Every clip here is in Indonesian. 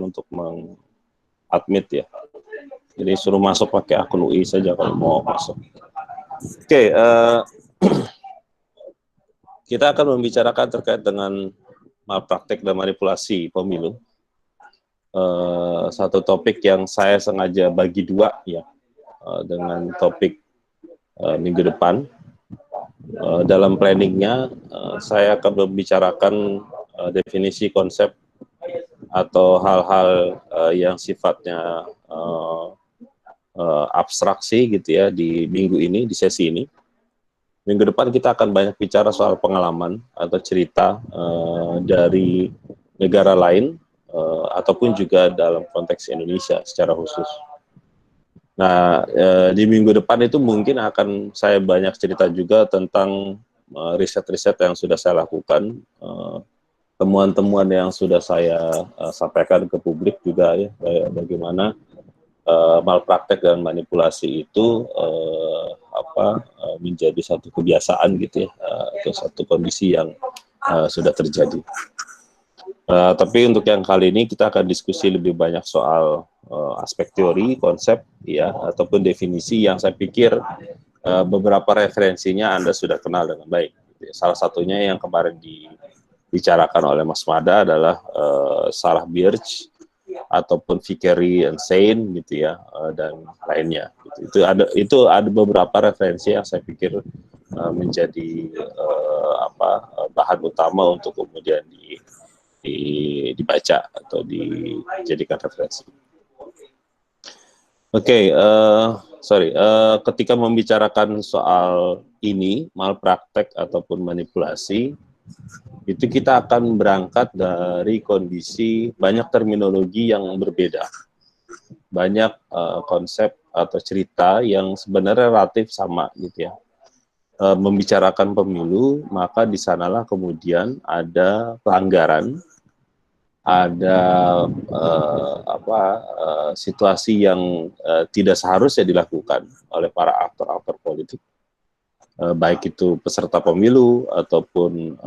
untuk mengadmit ya. Jadi suruh masuk pakai akun UI saja kalau mau masuk. Oke, kita akan membicarakan terkait dengan malpraktek dan manipulasi pemilu. Satu topik yang saya sengaja bagi dua ya, dengan topik minggu depan. Dalam planningnya, saya akan membicarakan definisi konsep atau hal-hal yang sifatnya abstraksi gitu ya di minggu ini, di sesi ini. Minggu depan kita akan banyak bicara soal pengalaman atau cerita dari negara lain ataupun juga dalam konteks Indonesia secara khusus. Nah, di minggu depan itu mungkin akan saya banyak cerita juga tentang riset-riset yang sudah saya lakukan, temuan-temuan yang sudah saya sampaikan ke publik juga ya, bagaimana malpraktek dan manipulasi itu menjadi satu kebiasaan gitu ya, atau satu kondisi yang sudah terjadi. Tapi untuk yang kali ini kita akan diskusi lebih banyak soal aspek teori, konsep, ya, ataupun definisi yang saya pikir beberapa referensinya Anda sudah kenal dengan baik. Salah satunya yang kemarin dibicarakan oleh Mas Mada adalah Sarah Birch ataupun Vickery and Sain gitu ya, dan lainnya. Itu ada beberapa referensi yang saya pikir menjadi bahan utama untuk kemudian dibaca atau dijadikan referensi. Oke, ketika membicarakan soal ini, malpraktek ataupun manipulasi, itu kita akan berangkat dari kondisi banyak terminologi yang berbeda, banyak konsep atau cerita yang sebenarnya relatif sama gitu ya. Membicarakan pemilu, maka di sanalah kemudian ada pelanggaran, ada situasi yang tidak seharusnya dilakukan oleh para aktor-aktor politik, baik itu peserta pemilu ataupun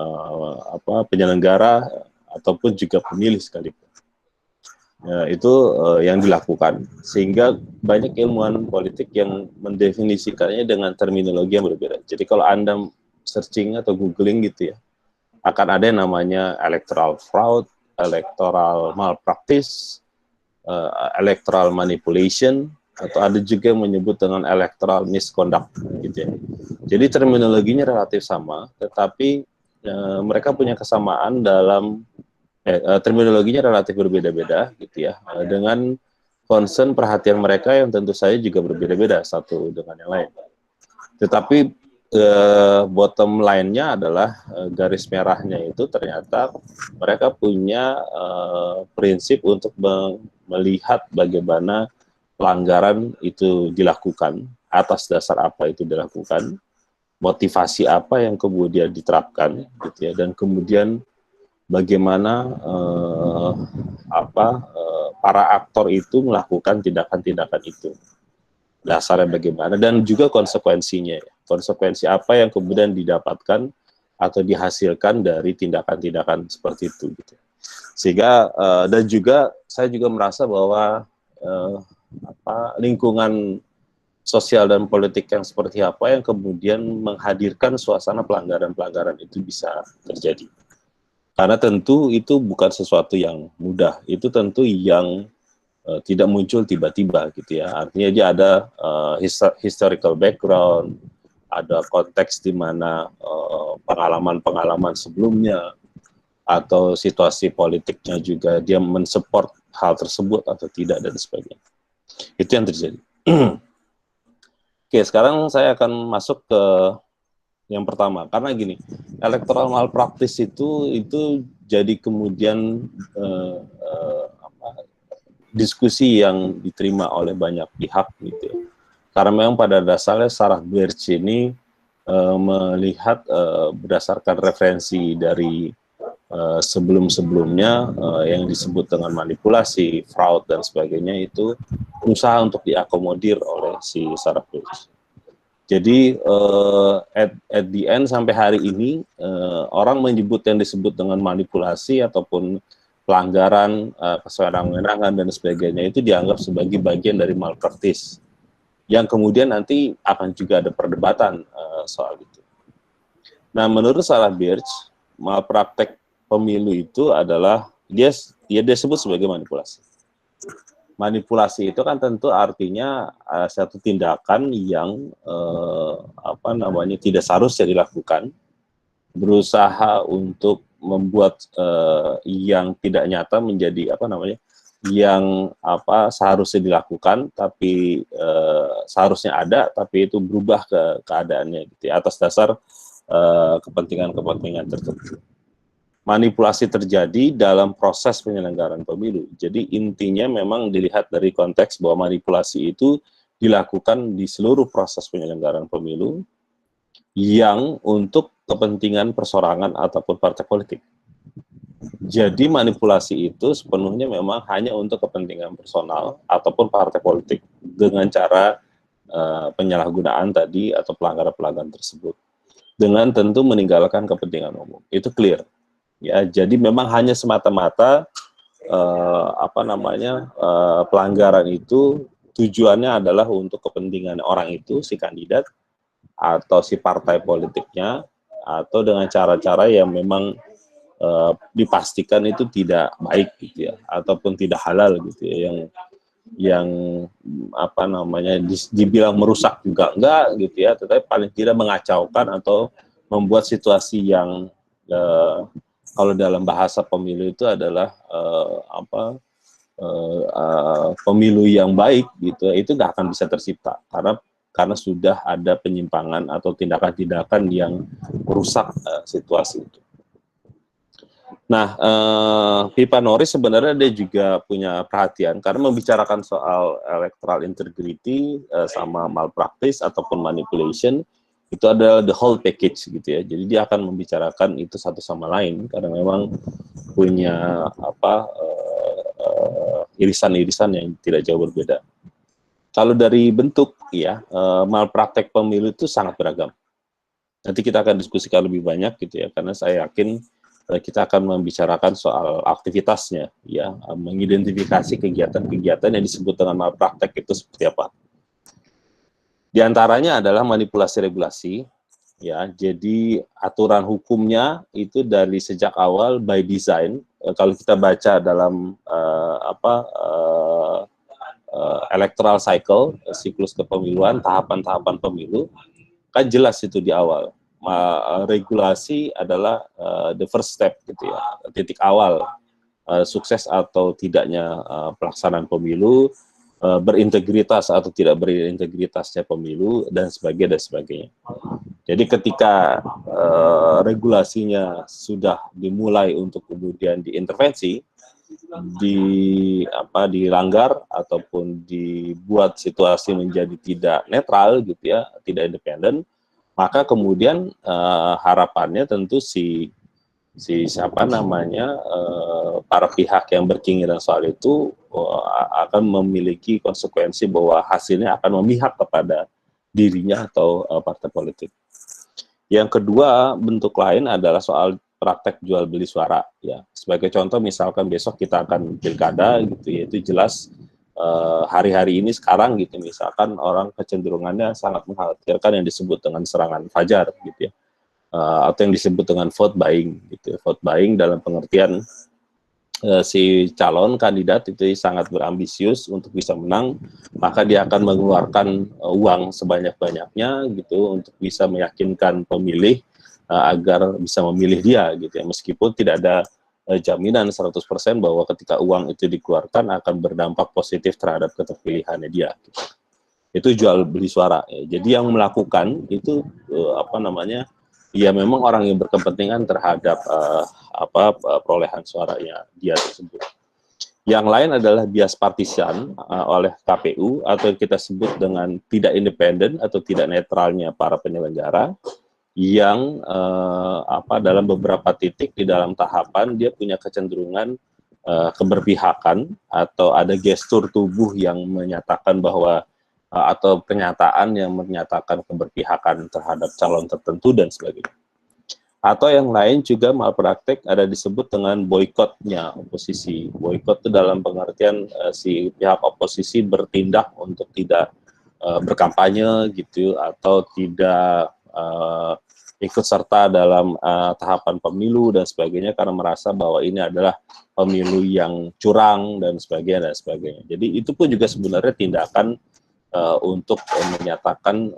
penyelenggara ataupun juga pemilih sekalipun. Itu yang dilakukan, sehingga banyak ilmuwan politik yang mendefinisikannya dengan terminologi yang berbeda. Jadi kalau Anda searching atau googling gitu ya, akan ada yang namanya electoral fraud, electoral malpractice, electoral manipulation, atau ada juga yang menyebut dengan electoral misconduct gitu ya. Jadi terminologinya relatif sama, tetapi mereka punya kesamaan dalam terminologinya relatif berbeda-beda gitu ya, dengan concern perhatian mereka yang tentu saja juga berbeda-beda satu dengan yang lain. Tetapi bottom line-nya adalah garis merahnya itu ternyata mereka punya prinsip untuk melihat bagaimana pelanggaran itu dilakukan, atas dasar apa itu dilakukan, motivasi apa yang kemudian diterapkan gitu ya, dan kemudian bagaimana para aktor itu melakukan tindakan-tindakan itu, dasarnya bagaimana, dan juga konsekuensinya. Konsekuensi apa yang kemudian didapatkan atau dihasilkan dari tindakan-tindakan seperti itu. Gitu. Sehingga dan juga saya juga merasa bahwa lingkungan sosial dan politik yang seperti apa yang kemudian menghadirkan suasana pelanggaran-pelanggaran itu bisa terjadi. Karena tentu itu bukan sesuatu yang mudah, itu tentu yang tidak muncul tiba-tiba gitu ya. Artinya dia ada historical background, ada konteks di mana pengalaman-pengalaman sebelumnya, atau situasi politiknya juga dia mensupport hal tersebut atau tidak, dan sebagainya. Itu yang terjadi. Oke, sekarang saya akan masuk ke yang pertama, karena gini, electoral malpractice itu jadi kemudian diskusi yang diterima oleh banyak pihak gitu ya. Karena memang pada dasarnya Sarah Birch ini melihat berdasarkan referensi dari sebelum-sebelumnya yang disebut dengan manipulasi, fraud dan sebagainya, itu usaha untuk diakomodir oleh si Sarah Birch. Jadi at the end sampai hari ini orang menyebut yang disebut dengan manipulasi ataupun pelanggaran, kesewenang-wenangan dan sebagainya itu dianggap sebagai bagian dari malpraktis, yang kemudian nanti akan juga ada perdebatan soal itu. Nah, menurut Sarah Birch, malpraktek pemilu itu adalah dia disebut sebagai manipulasi. Manipulasi itu kan tentu artinya satu tindakan yang tidak seharusnya dilakukan, berusaha untuk membuat yang tidak nyata menjadi yang seharusnya dilakukan, tapi seharusnya ada, tapi itu berubah ke keadaannya gitu, atas dasar kepentingan-kepentingan tertentu. Manipulasi terjadi dalam proses penyelenggaraan pemilu. Jadi intinya memang dilihat dari konteks bahwa manipulasi itu dilakukan di seluruh proses penyelenggaraan pemilu yang untuk kepentingan persorangan ataupun partai politik. Jadi manipulasi itu sepenuhnya memang hanya untuk kepentingan personal ataupun partai politik dengan cara penyalahgunaan tadi atau pelanggaran-pelanggaran tersebut, dengan tentu meninggalkan kepentingan umum. Itu clear. Ya, jadi memang hanya semata-mata pelanggaran itu tujuannya adalah untuk kepentingan orang itu, si kandidat atau si partai politiknya, atau dengan cara-cara yang memang dipastikan itu tidak baik gitu ya, ataupun tidak halal gitu ya, yang dibilang merusak juga enggak gitu ya, tetapi paling tidak mengacaukan atau membuat situasi yang kalau dalam bahasa pemilu itu adalah pemilu yang baik gitu, itu nggak akan bisa tercipta karena sudah ada penyimpangan atau tindakan-tindakan yang merusak situasi itu. Nah, Pipa Norris sebenarnya dia juga punya perhatian karena membicarakan soal electoral integrity sama malpractice ataupun manipulation, itu adalah the whole package gitu ya. Jadi dia akan membicarakan itu satu sama lain karena memang punya irisan-irisan yang tidak jauh berbeda. Kalau dari bentuk ya, malpraktek pemilu itu sangat beragam. Nanti kita akan diskusikan lebih banyak gitu ya, karena saya yakin kita akan membicarakan soal aktivitasnya ya, mengidentifikasi kegiatan-kegiatan yang disebut dengan malpraktek itu seperti apa. Di antaranya adalah manipulasi regulasi, ya. Jadi aturan hukumnya itu dari sejak awal by design. Kalau kita baca dalam electoral cycle, siklus kepemiluan, tahapan-tahapan pemilu, kan jelas itu di awal. Regulasi adalah the first step gitu ya, titik awal sukses atau tidaknya pelaksanaan pemilu, berintegritas atau tidak berintegritasnya pemilu, dan sebagainya. Jadi ketika regulasinya sudah dimulai untuk kemudian diintervensi, dilanggar ataupun dibuat situasi menjadi tidak netral gitu ya, tidak independen, maka kemudian harapannya tentu para pihak yang berkeinginan soal itu akan memiliki konsekuensi bahwa hasilnya akan memihak kepada dirinya atau partai politik. Yang kedua, bentuk lain adalah soal praktek jual beli suara ya. Sebagai contoh, misalkan besok kita akan pilkada gitu ya, itu jelas hari-hari ini sekarang gitu, misalkan orang kecenderungannya sangat mengkhawatirkan yang disebut dengan serangan fajar gitu ya. Atau yang disebut dengan vote buying gitu. Vote buying dalam pengertian si calon kandidat itu sangat berambisius untuk bisa menang, maka dia akan mengeluarkan uang sebanyak-banyaknya gitu untuk bisa meyakinkan pemilih agar bisa memilih dia gitu ya, meskipun tidak ada jaminan 100% bahwa ketika uang itu dikeluarkan akan berdampak positif terhadap keterpilihannya dia gitu. Itu jual beli suara ya. Jadi yang melakukan itu ya memang orang yang berkepentingan terhadap perolehan suaranya dia tersebut. Yang lain adalah bias partisan oleh KPU atau yang kita sebut dengan tidak independen atau tidak netralnya para penyelenggara, yang dalam beberapa titik di dalam tahapan dia punya kecenderungan keberpihakan atau ada gestur tubuh yang menyatakan bahwa atau pernyataan yang menyatakan keberpihakan terhadap calon tertentu dan sebagainya. Atau yang lain juga malpraktek ada disebut dengan boikotnya oposisi. Boikot itu dalam pengertian si pihak oposisi bertindak untuk tidak berkampanye gitu, atau tidak ikut serta dalam tahapan pemilu dan sebagainya, karena merasa bahwa ini adalah pemilu yang curang dan sebagainya dan sebagainya. Jadi itu pun juga sebenarnya tindakan untuk menyatakan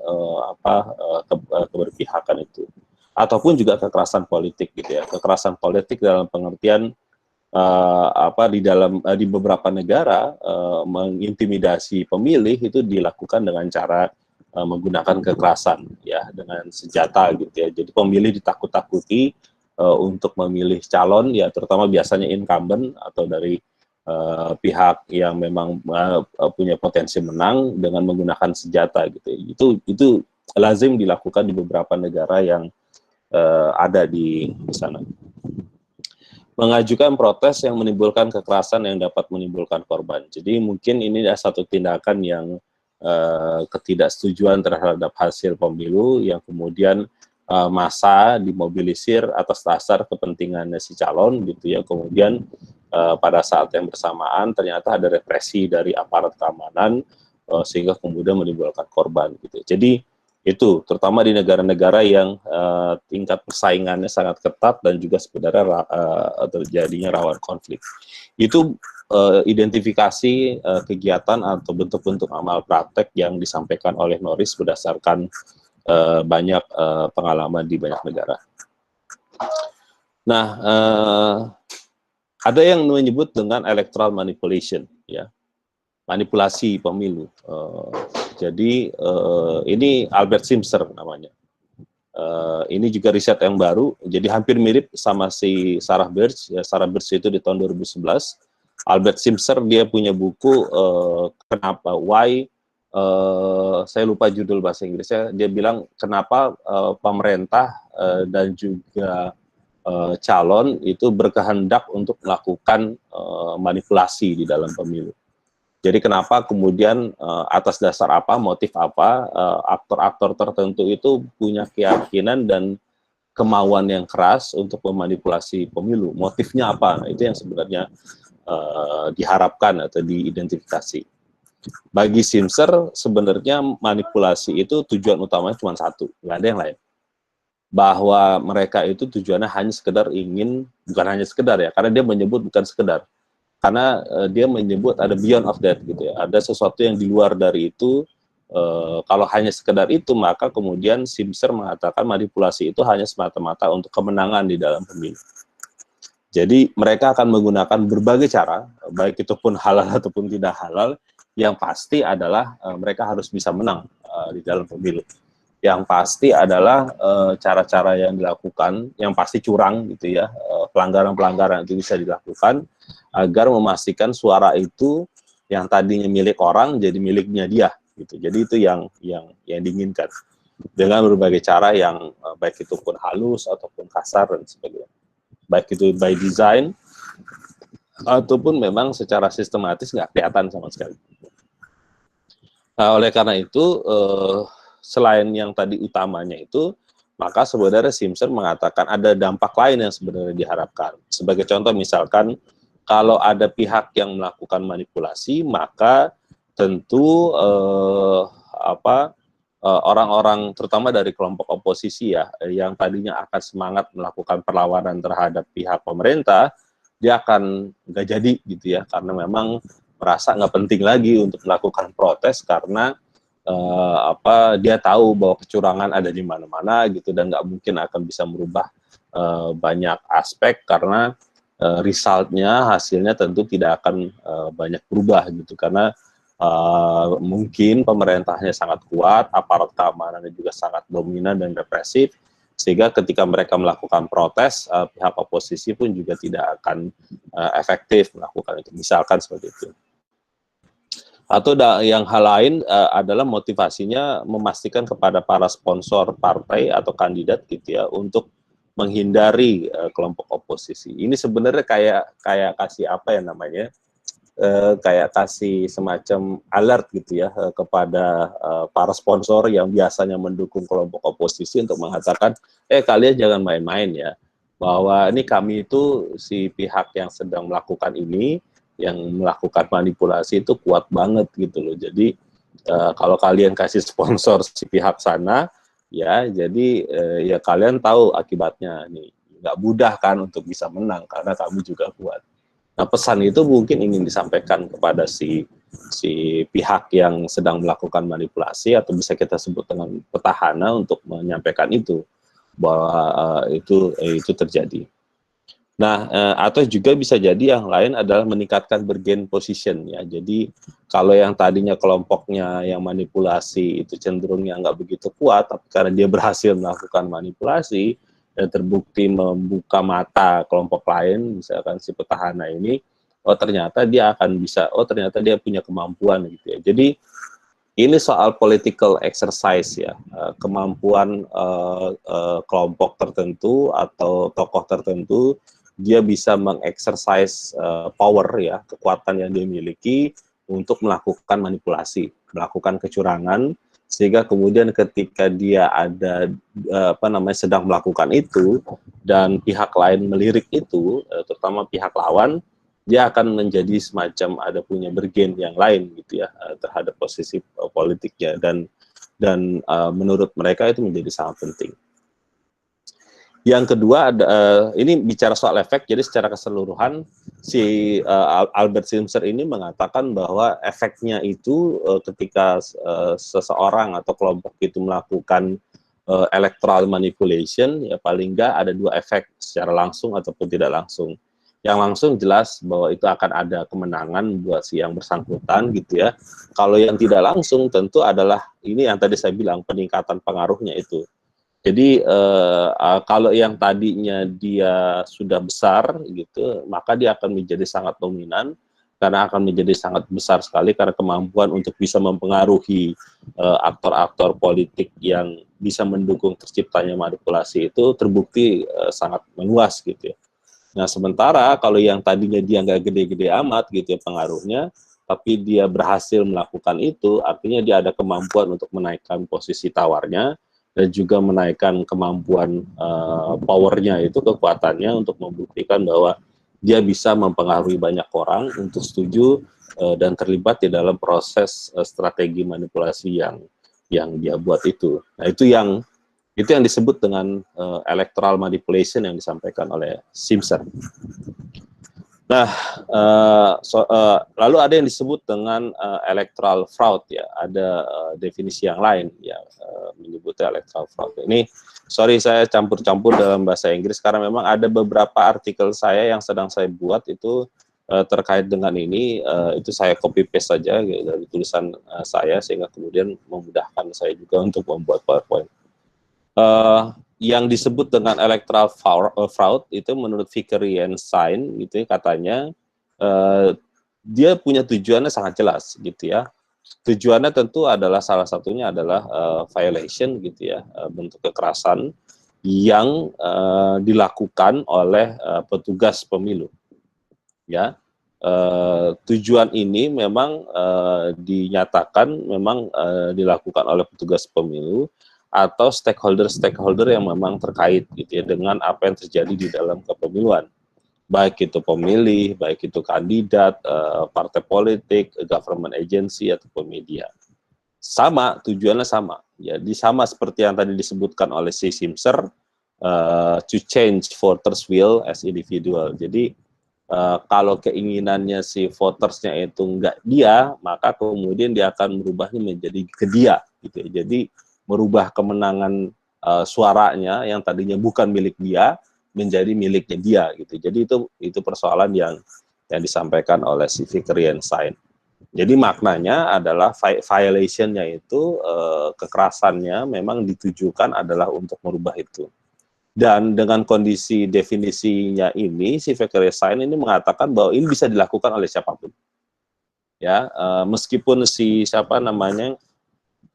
keberpihakan itu. Ataupun juga kekerasan politik gitu ya, kekerasan politik dalam pengertian di beberapa negara mengintimidasi pemilih itu dilakukan dengan cara menggunakan kekerasan ya, dengan senjata gitu ya. Jadi pemilih ditakut-takuti untuk memilih calon ya, terutama biasanya incumbent atau dari pihak yang memang punya potensi menang dengan menggunakan senjata gitu ya. Itu lazim dilakukan di beberapa negara yang ada di sana. Mengajukan protes yang menimbulkan kekerasan yang dapat menimbulkan korban. Jadi mungkin ini adalah satu tindakan yang ketidaksetujuan terhadap hasil pemilu yang kemudian massa dimobilisir atas dasar kepentingan si calon gitu ya. Kemudian pada saat yang bersamaan ternyata ada represi dari aparat keamanan sehingga kemudian menimbulkan korban gitu. Jadi itu terutama di negara-negara yang tingkat persaingannya sangat ketat dan juga sebenarnya terjadinya rawan konflik. Itu identifikasi kegiatan atau bentuk-bentuk amal praktek yang disampaikan oleh Norris berdasarkan banyak pengalaman di banyak negara. Nah, ada yang menyebut dengan electoral manipulation, ya, manipulasi pemilu. Jadi ini Albert Simser namanya. Ini juga riset yang baru, jadi hampir mirip sama si Sarah Birch. Ya, Sarah Birch itu di tahun 2011. Albert Simser dia punya buku kenapa, why, saya lupa judul bahasa Inggrisnya. Dia bilang kenapa pemerintah dan juga calon itu berkehendak untuk melakukan manipulasi di dalam pemilu. Jadi kenapa kemudian atas dasar apa, motif apa, aktor-aktor tertentu itu punya keyakinan dan kemauan yang keras untuk memanipulasi pemilu. Motifnya apa? Nah, itu yang sebenarnya diharapkan atau diidentifikasi. Bagi Simser sebenarnya manipulasi itu tujuan utamanya cuma satu, nggak ada yang lain. Bahwa mereka itu tujuannya hanya sekedar ingin, bukan hanya sekedar ya, karena dia menyebut bukan sekedar. Karena dia menyebut ada beyond of that gitu ya, ada sesuatu yang di luar dari itu. Kalau hanya sekedar itu, maka kemudian Simser mengatakan manipulasi itu hanya semata-mata untuk kemenangan di dalam pemilu. Jadi mereka akan menggunakan berbagai cara, baik itu pun halal ataupun tidak halal, yang pasti adalah mereka harus bisa menang di dalam pemilu. Yang pasti adalah cara-cara yang dilakukan, yang pasti curang gitu ya, pelanggaran-pelanggaran itu bisa dilakukan agar memastikan suara itu yang tadinya milik orang jadi miliknya dia gitu. Jadi itu yang diinginkan dengan berbagai cara yang baik itu pun halus ataupun kasar dan sebagainya. Baik itu by design ataupun memang secara sistematis nggak kelihatan sama sekali. Nah, oleh karena itu selain yang tadi utamanya itu, maka sebenarnya Simser mengatakan ada dampak lain yang sebenarnya diharapkan. Sebagai contoh misalkan kalau ada pihak yang melakukan manipulasi, maka tentu orang-orang terutama dari kelompok oposisi ya, yang tadinya akan semangat melakukan perlawanan terhadap pihak pemerintah, dia akan nggak jadi gitu ya, karena memang merasa nggak penting lagi untuk melakukan protes karena dia tahu bahwa kecurangan ada di mana-mana gitu, dan nggak mungkin akan bisa merubah banyak aspek karena resultnya, hasilnya tentu tidak akan banyak berubah gitu, karena mungkin pemerintahnya sangat kuat, aparat keamanannya juga sangat dominan dan represif, sehingga ketika mereka melakukan protes, pihak oposisi pun juga tidak akan efektif melakukan itu, misalkan seperti itu. Atau yang hal lain adalah motivasinya memastikan kepada para sponsor partai atau kandidat gitu ya, untuk menghindari kelompok oposisi. Ini sebenarnya kayak kasih apa ya namanya, kayak kasih semacam alert gitu ya kepada para sponsor yang biasanya mendukung kelompok oposisi untuk mengatakan, kalian jangan main-main ya, bahwa ini kami itu si pihak yang sedang melakukan ini, yang melakukan manipulasi itu kuat banget gitu loh. Jadi kalau kalian kasih sponsor si pihak sana, ya jadi ya kalian tahu akibatnya nih, nggak mudah kan untuk bisa menang karena kami juga kuat. Nah, pesan itu mungkin ingin disampaikan kepada si pihak yang sedang melakukan manipulasi, atau bisa kita sebut dengan petahana, untuk menyampaikan itu, bahwa itu terjadi. Nah, atau juga bisa jadi yang lain adalah meningkatkan bargain position ya. Jadi kalau yang tadinya kelompoknya yang manipulasi itu cenderungnya nggak begitu kuat, tapi karena dia berhasil melakukan manipulasi dan terbukti membuka mata kelompok lain, misalkan si petahana ini, oh ternyata dia akan bisa, oh ternyata dia punya kemampuan gitu ya. Jadi ini soal political exercise ya, kemampuan kelompok tertentu atau tokoh tertentu, dia bisa mengexercise power ya, kekuatan yang dia miliki untuk melakukan manipulasi, melakukan kecurangan, sehingga kemudian ketika dia ada sedang melakukan itu dan pihak lain melirik itu, terutama pihak lawan, dia akan menjadi semacam ada punya bergen yang lain gitu ya terhadap posisi politiknya, dan menurut mereka itu menjadi sangat penting. Yang kedua ada ini bicara soal efek, jadi secara keseluruhan si Albert Schweitzer ini mengatakan bahwa efeknya itu ketika seseorang atau kelompok itu melakukan electoral manipulation, ya paling nggak ada dua efek, secara langsung ataupun tidak langsung. Yang langsung jelas bahwa itu akan ada kemenangan buat si yang bersangkutan gitu ya. Kalau yang tidak langsung tentu adalah ini yang tadi saya bilang, peningkatan pengaruhnya itu. Jadi kalau yang tadinya dia sudah besar gitu, maka dia akan menjadi sangat dominan, karena akan menjadi sangat besar sekali karena kemampuan untuk bisa mempengaruhi aktor-aktor politik yang bisa mendukung terciptanya manipulasi itu terbukti sangat meluas gitu ya. Nah sementara kalau yang tadinya dia nggak gede-gede amat gitu ya pengaruhnya, tapi dia berhasil melakukan itu, artinya dia ada kemampuan untuk menaikkan posisi tawarnya, dan juga menaikkan kemampuan powernya itu, kekuatannya untuk membuktikan bahwa dia bisa mempengaruhi banyak orang untuk setuju dan terlibat di dalam proses strategi manipulasi yang dia buat itu. Nah itu yang disebut dengan electoral manipulation yang disampaikan oleh Schweitzer. Nah, lalu ada yang disebut dengan electoral fraud ya, ada definisi yang lain ya menyebutnya electoral fraud. Ini, sorry saya campur-campur dalam bahasa Inggris karena memang ada beberapa artikel saya yang sedang saya buat itu terkait dengan ini, itu saya copy paste saja gitu, dari tulisan saya, sehingga kemudian memudahkan saya juga untuk membuat PowerPoint. Yang disebut dengan electoral fraud itu menurut Vickery and Stein gitu ya, katanya dia punya tujuannya sangat jelas gitu ya. Tujuannya tentu adalah salah satunya adalah violation gitu ya, bentuk kekerasan yang dilakukan oleh petugas pemilu ya. Tujuan ini memang dinyatakan memang dilakukan oleh petugas pemilu atau stakeholder yang memang terkait gitu ya dengan apa yang terjadi di dalam kepemiluan, baik itu pemilih, baik itu kandidat, partai politik, government agency ataupun media. Sama, tujuannya sama. Jadi sama seperti yang tadi disebutkan oleh si Schweitzer, to change voters' will as individual. Jadi kalau keinginannya si votersnya itu enggak dia, maka kemudian dia akan merubahnya menjadi ke dia gitu ya. Jadi merubah kemenangan suaranya yang tadinya bukan milik dia menjadi miliknya dia gitu. Jadi itu persoalan yang disampaikan oleh si Vickery and Stein. Jadi maknanya adalah violationnya itu kekerasannya memang ditujukan adalah untuk merubah itu. Dan dengan kondisi definisinya ini, si Vickery and Stein ini mengatakan bahwa ini bisa dilakukan oleh siapapun. Ya, meskipun si siapa namanya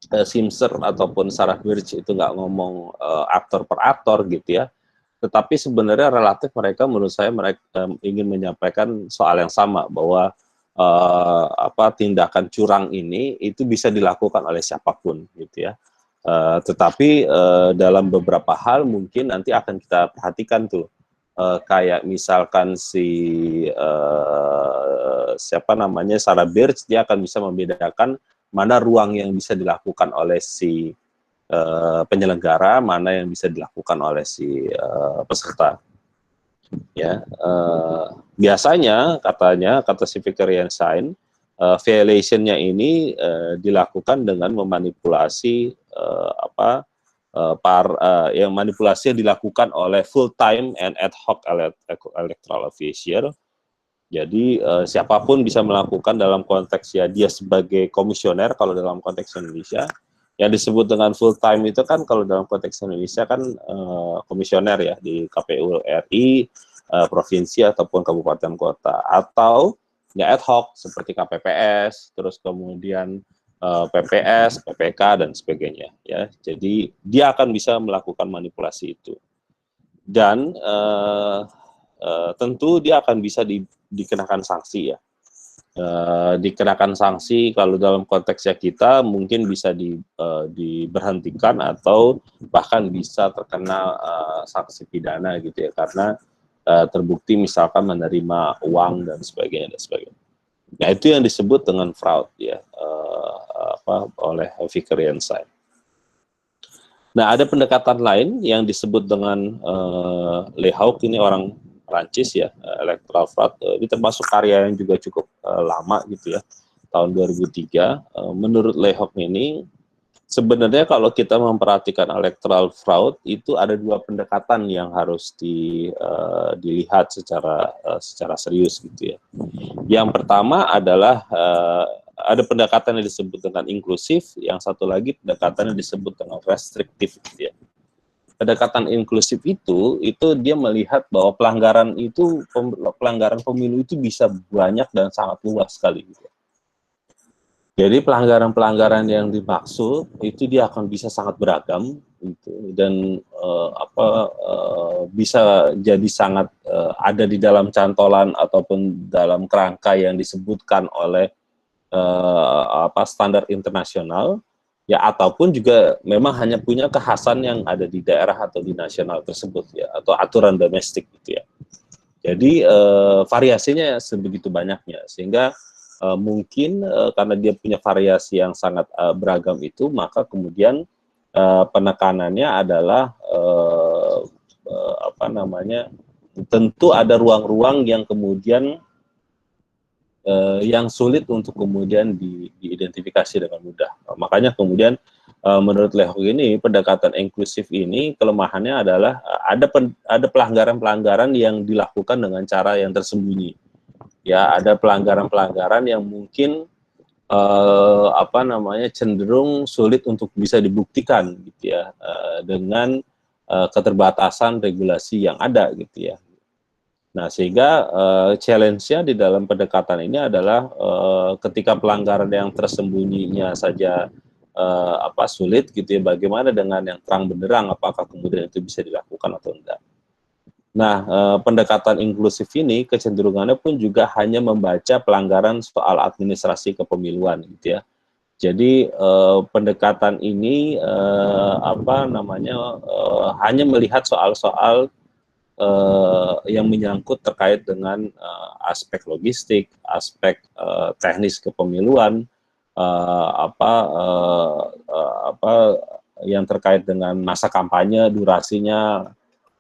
Schweitzer ataupun Sarah Birch itu nggak ngomong aktor per aktor gitu ya, tetapi sebenarnya relatif mereka menurut saya ingin menyampaikan soal yang sama, bahwa tindakan curang ini itu bisa dilakukan oleh siapapun gitu ya. Tetapi dalam beberapa hal mungkin nanti akan kita perhatikan tuh, kayak misalkan siapa namanya, Sarah Birch, dia akan bisa membedakan mana ruang yang bisa dilakukan oleh si penyelenggara, mana yang bisa dilakukan oleh si peserta. Ya, biasanya katanya, kata si Victorian Sign, violation-nya ini dilakukan dengan memanipulasi yang manipulasi yang dilakukan oleh full-time and ad hoc electoral official. Jadi siapapun bisa melakukan dalam konteks ya dia sebagai komisioner kalau dalam konteks Indonesia. Yang disebut dengan full time itu kan kalau dalam konteks Indonesia kan komisioner ya di KPU RI, provinsi ataupun kabupaten kota, atau ya ad hoc seperti KPPS, terus kemudian PPS, PPK dan sebagainya ya. Jadi dia akan bisa melakukan manipulasi itu. Dan tentu dia akan bisa dikenakan sanksi ya. Dikenakan sanksi kalau dalam konteksnya kita mungkin bisa diberhentikan atau bahkan bisa terkena sanksi pidana gitu ya, karena terbukti misalkan menerima uang dan sebagainya dan sebagainya. Nah itu yang disebut dengan fraud ya, oleh Victorian Sign. Nah ada pendekatan lain yang disebut dengan Lehoucq, ini orang Prancis ya, electoral fraud. Ini termasuk karya yang juga cukup lama gitu ya, tahun 2003. Menurut Lehoucq ini sebenarnya kalau kita memperhatikan electoral fraud itu ada dua pendekatan yang harus dilihat secara serius gitu ya. Yang pertama adalah ada pendekatan yang disebut dengan inklusif, yang satu lagi pendekatan yang disebut dengan restriktif gitu ya. Pendekatan inklusif itu dia melihat bahwa pelanggaran pemilu itu bisa banyak dan sangat luas sekali gitu. Jadi pelanggaran-pelanggaran yang dimaksud itu dia akan bisa sangat beragam gitu, dan bisa jadi sangat ada di dalam cantolan ataupun dalam kerangka yang disebutkan oleh standar internasional. Ya, ataupun juga memang hanya punya kekhasan yang ada di daerah atau di nasional tersebut ya, atau aturan domestik gitu ya. Jadi variasinya sebegitu banyaknya, sehingga mungkin karena dia punya variasi yang sangat beragam itu, maka kemudian penekanannya adalah tentu ada ruang-ruang yang kemudian yang sulit untuk kemudian diidentifikasi dengan mudah. Makanya kemudian menurut Lehoucq ini pendekatan inklusif ini kelemahannya adalah ada pelanggaran-pelanggaran yang dilakukan dengan cara yang tersembunyi. Ya, ada pelanggaran-pelanggaran yang mungkin cenderung sulit untuk bisa dibuktikan gitu ya, dengan keterbatasan regulasi yang ada gitu ya. Nah, sehingga challenge-nya di dalam pendekatan ini adalah ketika pelanggaran yang tersembunyinya saja sulit gitu ya, bagaimana dengan yang terang benderang, apakah kemudian itu bisa dilakukan atau enggak. Nah, pendekatan inklusif ini kecenderungannya pun juga hanya membaca pelanggaran soal administrasi kepemiluan gitu ya. Jadi pendekatan ini hanya melihat soal-soal yang menyangkut terkait dengan aspek logistik, aspek teknis kepemiluan, yang terkait dengan masa kampanye, durasinya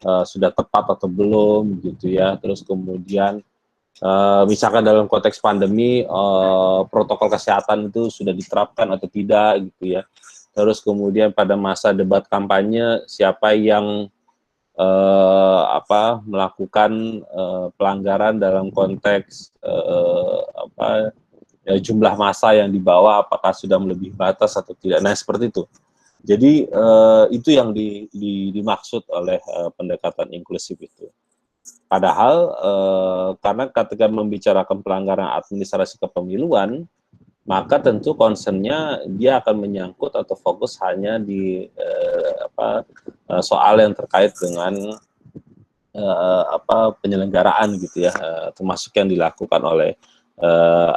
sudah tepat atau belum gitu ya. Terus kemudian misalkan dalam konteks pandemi protokol kesehatan itu sudah diterapkan atau tidak gitu ya. Terus kemudian pada masa debat kampanye siapa yang melakukan pelanggaran dalam konteks jumlah massa yang dibawa, apakah sudah melebihi batas atau tidak. Nah, seperti itu. Jadi itu yang dimaksud oleh pendekatan inklusif itu. Padahal karena ketika membicarakan pelanggaran administrasi kepemiluan, maka tentu concern-nya dia akan menyangkut atau fokus hanya di soal yang terkait dengan penyelenggaraan gitu ya, termasuk yang dilakukan oleh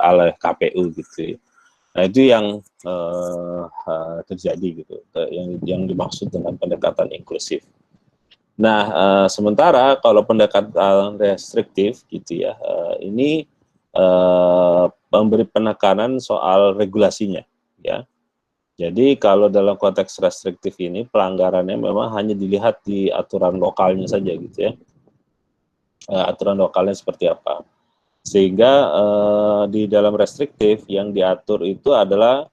oleh KPU gitu. Nah itu yang terjadi gitu, yang dimaksud dengan pendekatan inklusif. Nah sementara kalau pendekatan restriktif gitu ya, ini memberi penekanan soal regulasinya ya. Jadi kalau dalam konteks restriktif ini pelanggarannya memang hanya dilihat di aturan lokalnya saja gitu ya. Aturan lokalnya seperti apa. Sehingga di dalam restriktif yang diatur itu adalah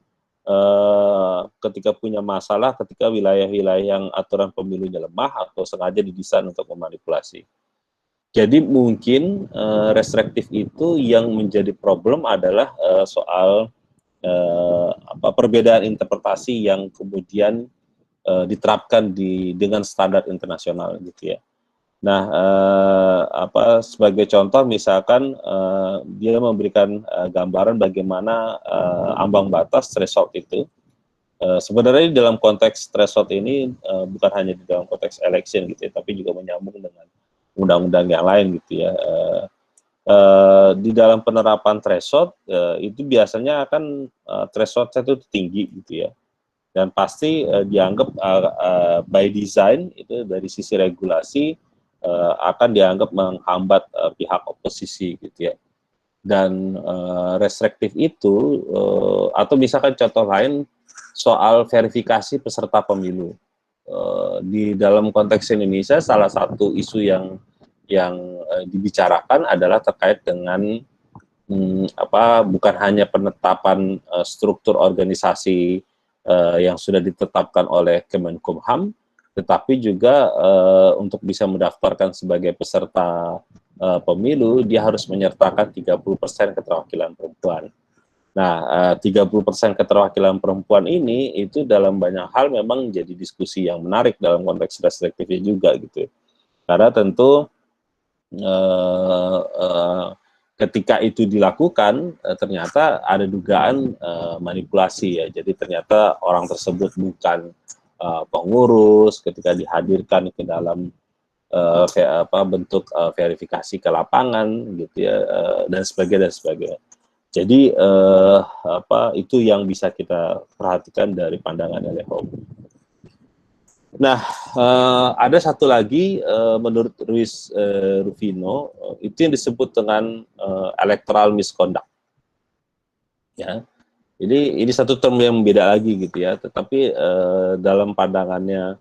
ketika punya masalah ketika wilayah-wilayah yang aturan pemilunya lemah atau sengaja didesain untuk memanipulasi. Jadi mungkin restriktif itu yang menjadi problem adalah soal perbedaan interpretasi yang kemudian diterapkan dengan standar internasional gitu ya. Nah, sebagai contoh misalkan dia memberikan gambaran bagaimana ambang batas threshold itu. Sebenarnya dalam konteks threshold ini bukan hanya di dalam konteks election gitu ya, tapi juga menyambung dengan undang-undang yang lain gitu ya. Di dalam penerapan threshold itu biasanya akan thresholdnya itu tinggi gitu ya, dan pasti dianggap by design itu dari sisi regulasi akan dianggap menghambat pihak oposisi gitu ya. Dan restriktif itu atau misalkan contoh lain soal verifikasi peserta pemilu. Di dalam konteks Indonesia salah satu isu yang dibicarakan adalah terkait dengan bukan hanya penetapan struktur organisasi yang sudah ditetapkan oleh Kemenkumham, tetapi juga untuk bisa mendaftarkan sebagai peserta pemilu, dia harus menyertakan 30% keterwakilan perempuan. Nah, 30% keterwakilan perempuan ini itu dalam banyak hal memang jadi diskusi yang menarik dalam konteks restriktifnya juga gitu. Karena tentu ketika itu dilakukan ternyata ada dugaan manipulasi ya. Jadi ternyata orang tersebut bukan pengurus ketika dihadirkan ke dalam bentuk verifikasi ke lapangan gitu ya, dan sebagainya. Jadi itu yang bisa kita perhatikan dari pandangan LEHOM. Nah, ada satu lagi menurut Ruiz Rufino itu yang disebut dengan electoral misconduct. Ya, ini satu term yang beda lagi gitu ya. Tetapi dalam pandangannya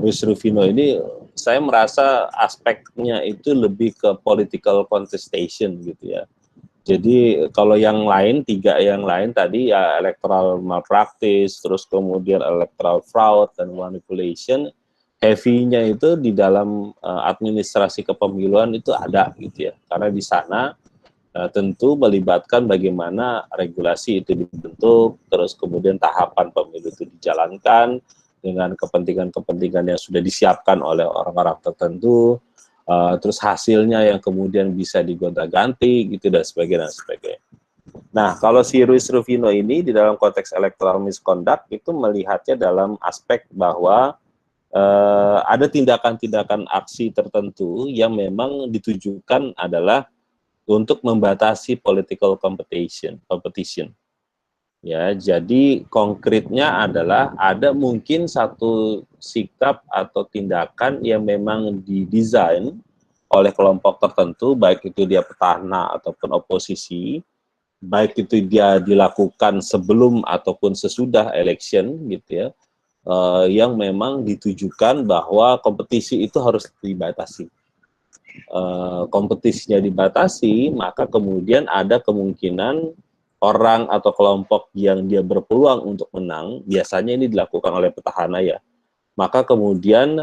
Ruiz Rufino ini, saya merasa aspeknya itu lebih ke political contestation gitu ya. Jadi kalau yang lain, 3 yang lain tadi ya electoral malpractice, terus kemudian electoral fraud dan manipulation, heavy-nya itu di dalam administrasi kepemiluan itu ada gitu ya. Karena di sana tentu melibatkan bagaimana regulasi itu dibentuk, terus kemudian tahapan pemilu itu dijalankan dengan kepentingan-kepentingan yang sudah disiapkan oleh orang-orang tertentu. Terus hasilnya yang kemudian bisa digonta-ganti gitu dan sebagainya. Nah, kalau si Ruiz Rufino ini di dalam konteks electoral misconduct itu melihatnya dalam aspek bahwa ada tindakan-tindakan aksi tertentu yang memang ditujukan adalah untuk membatasi political competition. Ya, jadi konkretnya adalah ada mungkin satu sikap atau tindakan yang memang didesain oleh kelompok tertentu, baik itu dia petahana ataupun oposisi, baik itu dia dilakukan sebelum ataupun sesudah election gitu ya, yang memang ditujukan bahwa kompetisi itu harus dibatasi. Kompetisinya dibatasi, maka kemudian ada kemungkinan orang atau kelompok yang dia berpeluang untuk menang, biasanya ini dilakukan oleh petahana ya, maka kemudian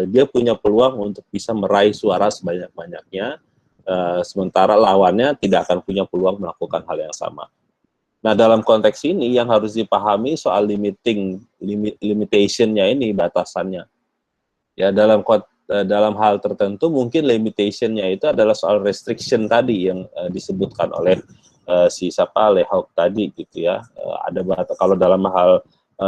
dia punya peluang untuk bisa meraih suara sebanyak-banyaknya, sementara lawannya tidak akan punya peluang melakukan hal yang sama. Nah, dalam konteks ini yang harus dipahami soal limitation-nya ini, batasannya. Ya, dalam hal tertentu mungkin limitation-nya itu adalah soal restriction tadi yang disebutkan oleh si Lehok tadi gitu ya. Ada kalau dalam hal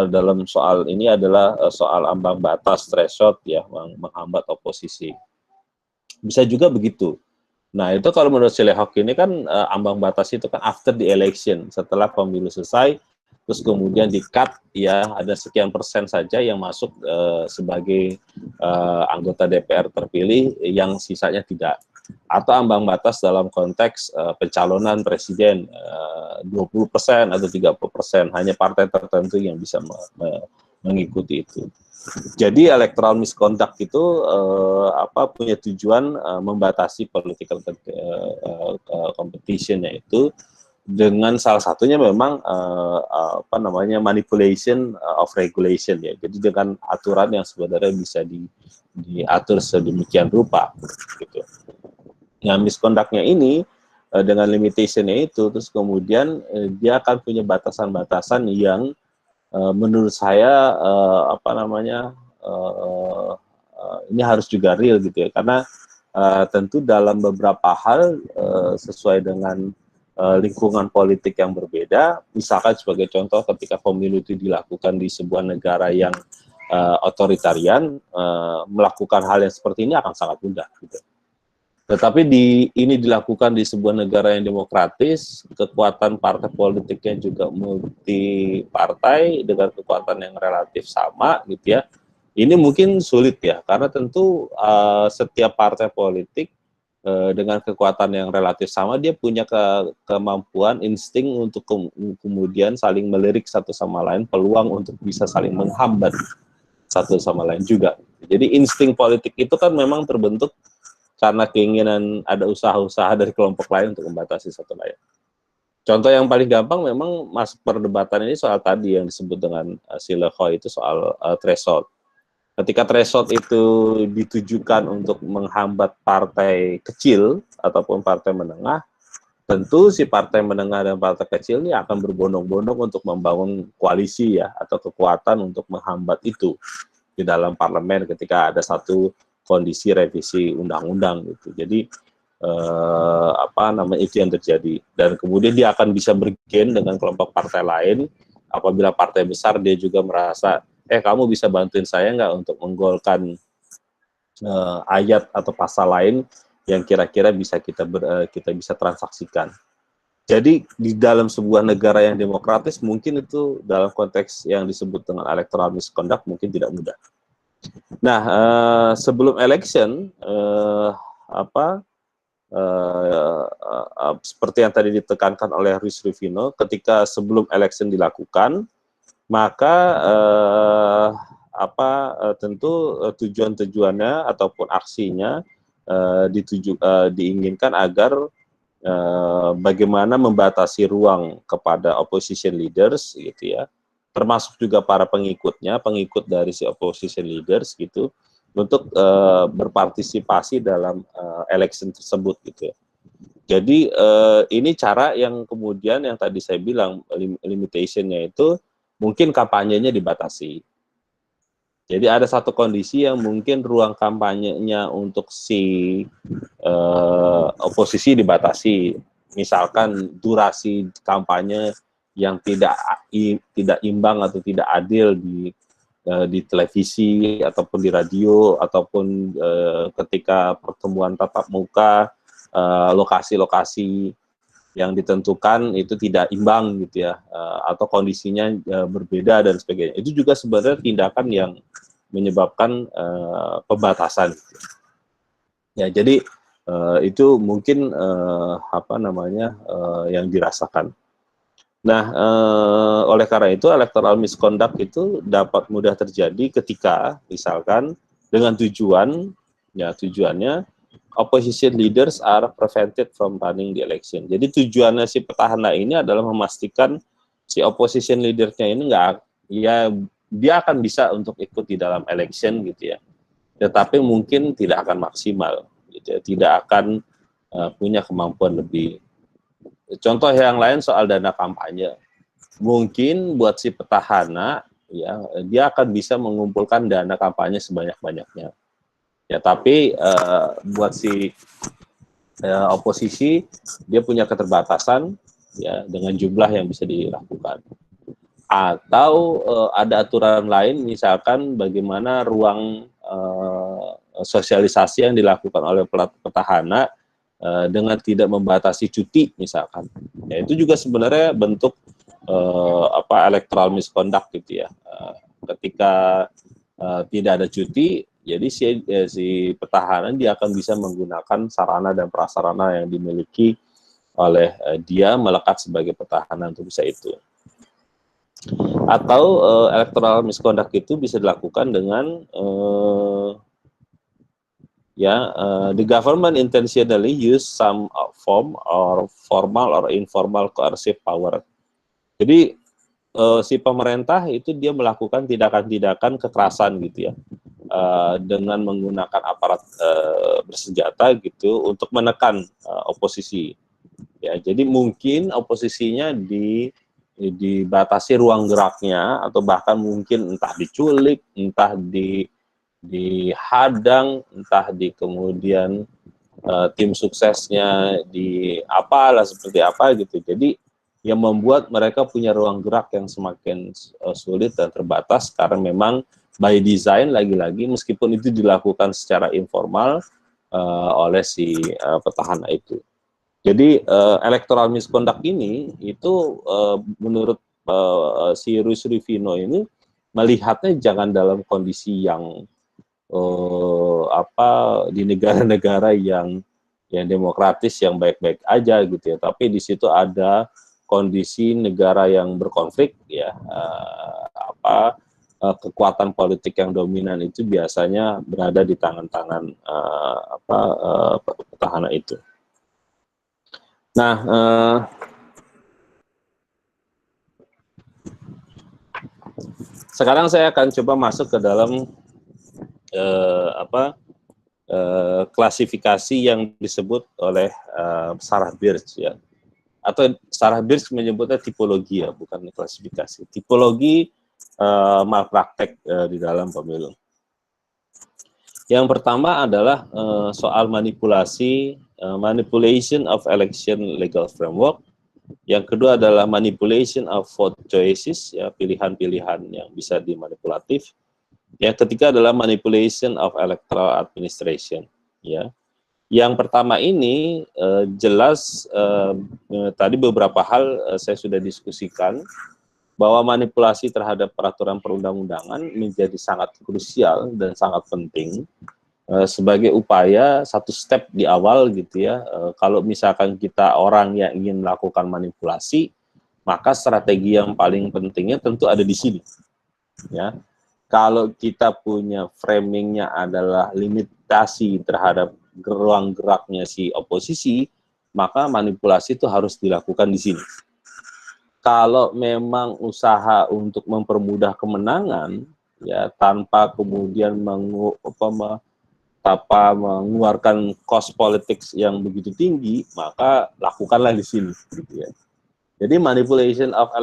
dalam soal ini adalah soal ambang batas threshold ya, menghambat oposisi. Bisa juga begitu. Nah, itu kalau menurut Silehok ini kan ambang batas itu kan after the election, setelah pemilu selesai, terus kemudian di-cut ya ada sekian persen saja yang masuk sebagai anggota DPR terpilih, yang sisanya tidak. Atau ambang batas dalam konteks pencalonan presiden 20% atau 30%, hanya partai tertentu yang bisa mengikuti itu. Jadi electoral misconduct itu punya tujuan membatasi political competition, yaitu dengan salah satunya memang manipulation of regulation ya. Jadi dengan aturan yang sebenarnya bisa diatur sedemikian rupa gitu. Nah, misconduct-nya ini dengan limitationnya itu, terus kemudian dia akan punya batasan-batasan yang menurut saya ini harus juga real gitu ya, karena tentu dalam beberapa hal sesuai dengan lingkungan politik yang berbeda, misalkan sebagai contoh ketika pemilu itu dilakukan di sebuah negara yang otoritarian, melakukan hal yang seperti ini akan sangat mudah gitu. Tetapi ini dilakukan di sebuah negara yang demokratis, kekuatan partai politiknya juga multi partai dengan kekuatan yang relatif sama gitu ya. Ini mungkin sulit ya, karena tentu setiap partai politik dengan kekuatan yang relatif sama, dia punya kemampuan, insting untuk kemudian saling melirik satu sama lain, peluang untuk bisa saling menghambat satu sama lain juga. Jadi insting politik itu kan memang terbentuk karena keinginan ada usaha-usaha dari kelompok lain untuk membatasi satu lain. Contoh yang paling gampang memang masuk perdebatan ini soal tadi yang disebut dengan Silehok itu soal threshold. Ketika threshold itu ditujukan untuk menghambat partai kecil ataupun partai menengah, tentu si partai menengah dan partai kecil ini akan berbondong-bondong untuk membangun koalisi ya, atau kekuatan untuk menghambat itu di dalam parlemen ketika ada satu kondisi revisi undang-undang gitu. Jadi itu yang terjadi, dan kemudian dia akan bisa bergen dengan kelompok partai lain. Apabila partai besar dia juga merasa kamu bisa bantuin saya nggak untuk menggolkan ayat atau pasal lain yang kira-kira bisa kita bisa transaksikan. Jadi di dalam sebuah negara yang demokratis mungkin itu dalam konteks yang disebut dengan electoral misconduct mungkin tidak mudah. Nah, sebelum election, seperti yang tadi ditekankan oleh Ruiz Rufino, ketika sebelum election dilakukan, maka tentu tujuan-tujuannya ataupun aksinya diinginkan agar bagaimana membatasi ruang kepada opposition leaders gitu ya, termasuk juga para pengikutnya, pengikut dari si opposition leaders gitu, untuk berpartisipasi dalam election tersebut gitu ya. Jadi ini cara yang kemudian yang tadi saya bilang limitationnya itu mungkin kampanyenya dibatasi. Jadi ada satu kondisi yang mungkin ruang kampanyenya untuk si oposisi dibatasi. Misalkan durasi kampanye yang tidak imbang atau tidak adil di televisi ataupun di radio ataupun ketika pertemuan tatap muka, lokasi-lokasi yang ditentukan itu tidak imbang gitu ya, atau kondisinya berbeda dan sebagainya. Itu juga sebenarnya tindakan yang menyebabkan pembatasan. Ya, jadi itu mungkin yang dirasakan. Nah, oleh karena itu electoral misconduct itu dapat mudah terjadi ketika misalkan dengan tujuannya opposition leaders are prevented from running the election. Jadi tujuannya si petahana ini adalah memastikan si opposition leadernya ini dia akan bisa untuk ikut di dalam election gitu ya. Tetapi mungkin tidak akan maksimal gitu ya, tidak akan punya kemampuan lebih. Contoh yang lain soal dana kampanye. Mungkin buat si petahana ya, dia akan bisa mengumpulkan dana kampanye sebanyak-banyaknya. Ya, tapi buat si oposisi dia punya keterbatasan ya dengan jumlah yang bisa dilakukan. Atau ada aturan lain, misalkan bagaimana ruang sosialisasi yang dilakukan oleh petahana dengan tidak membatasi cuti misalkan. Ya, itu juga sebenarnya bentuk electoral misconduct gitu ya. Ketika tidak ada cuti, jadi si petahana dia akan bisa menggunakan sarana dan prasarana yang dimiliki oleh dia melekat sebagai petahana untuk bisa itu. Atau electoral misconduct itu bisa dilakukan dengan the government intentionally use some form or formal or informal coercive power. Jadi si pemerintah itu dia melakukan tindakan-tindakan kekerasan gitu ya, dengan menggunakan aparat bersenjata gitu untuk menekan oposisi. Ya, jadi mungkin oposisinya dibatasi ruang geraknya atau bahkan mungkin entah diculik, entah dihadang, entah kemudian tim suksesnya di apalah seperti apa gitu. Jadi yang membuat mereka punya ruang gerak yang semakin sulit dan terbatas karena memang by design lagi-lagi meskipun itu dilakukan secara informal oleh si petahana itu. Jadi electoral misconduct ini itu menurut si Ruiz Rufino ini melihatnya jangan dalam kondisi yang di negara-negara yang demokratis yang baik-baik aja gitu ya, tapi di situ ada kondisi negara yang berkonflik ya, kekuatan politik yang dominan itu biasanya berada di tangan-tangan petahana itu. Nah, sekarang saya akan coba masuk ke dalam klasifikasi yang disebut oleh Sarah Birch ya, atau Sarah Birch menyebutnya tipologi ya, bukan klasifikasi. Tipologi malpraktek di dalam pemilu. Yang pertama adalah soal manipulasi, manipulation of election legal framework. Yang kedua adalah manipulation of vote choices, ya, pilihan-pilihan yang bisa dimanipulatif. Yang ketiga adalah manipulation of electoral administration, ya. Yang pertama ini jelas tadi beberapa hal saya sudah diskusikan bahwa manipulasi terhadap peraturan perundang-undangan menjadi sangat krusial dan sangat penting sebagai upaya satu step di awal gitu ya. Kalau misalkan kita orang yang ingin melakukan manipulasi, maka strategi yang paling pentingnya tentu ada di sini, ya. Kalau kita punya framingnya adalah limitasi terhadap ruang geraknya si oposisi, maka manipulasi itu harus dilakukan di sini. Kalau memang usaha untuk mempermudah kemenangan, ya tanpa kemudian mengeluarkan cost politics yang begitu tinggi, maka lakukanlah di sini, gitu ya. Jadi manipulation of